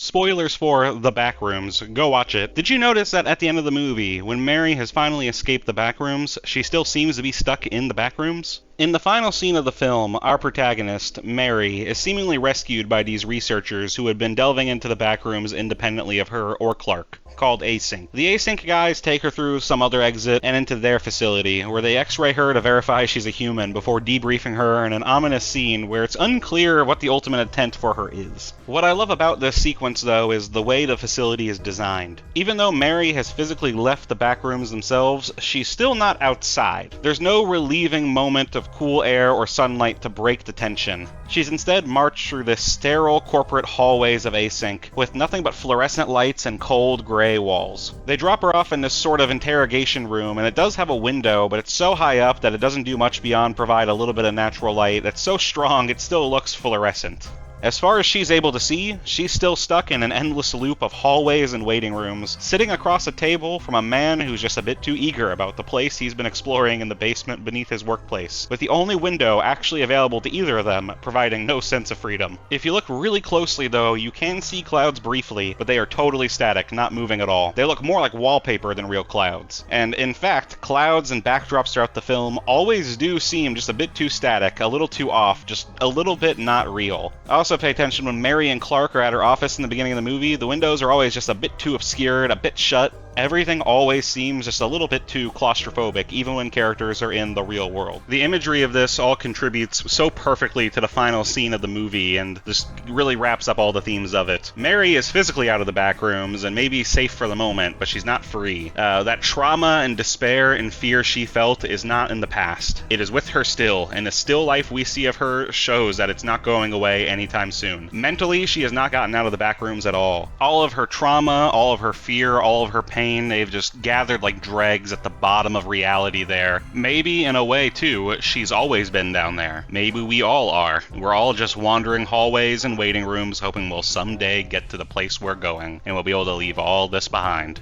Spoilers for The Backrooms. Go watch it. Did you notice that at the end of the movie, when Mary has finally escaped the Backrooms, she still seems to be stuck in the Backrooms? In the final scene of the film, our protagonist, Mary, is seemingly rescued by these researchers who had been delving into the Backrooms independently of her or Clark, called Async. The Async guys take her through some other exit and into their facility, where they x-ray her to verify she's a human before debriefing her in an ominous scene where it's unclear what the ultimate intent for her is. What I love about this sequence, though, is the way the facility is designed. Even though Mary has physically left the Backrooms themselves, she's still not outside. There's no relieving moment of cool air or sunlight to break the tension. She's instead marched through the sterile corporate hallways of Async, with nothing but fluorescent lights and cold gray walls. They drop her off in this sort of interrogation room, and it does have a window, but it's so high up that it doesn't do much beyond provide a little bit of natural light that's so strong it still looks fluorescent. As far as she's able to see, she's still stuck in an endless loop of hallways and waiting rooms, sitting across a table from a man who's just a bit too eager about the place he's been exploring in the basement beneath his workplace, with the only window actually available to either of them providing no sense of freedom. If you look really closely, though, you can see clouds briefly, but they are totally static, not moving at all. They look more like wallpaper than real clouds. And in fact, clouds and backdrops throughout the film always do seem just a bit too static, a little too off, just a little bit not real. Also pay attention when Mary and Clark are at her office in the beginning of the movie, the windows are always just a bit too obscured, a bit shut. Everything always seems just a little bit too claustrophobic, even when characters are in the real world. The imagery of this all contributes so perfectly to the final scene of the movie, and just really wraps up all the themes of it. Mary is physically out of the Backrooms, and maybe safe for the moment, but she's not free. That trauma and despair and fear she felt is not in the past. It is with her still, and the still life we see of her shows that it's not going away anytime soon. Mentally, she has not gotten out of the Backrooms at all. All of her trauma, all of her fear, all of her pain, they've just gathered like dregs at the bottom of reality there. Maybe, in a way, too, she's always been down there. Maybe we all are. We're all just wandering hallways and waiting rooms, hoping we'll someday get to the place we're going, and we'll be able to leave all this behind.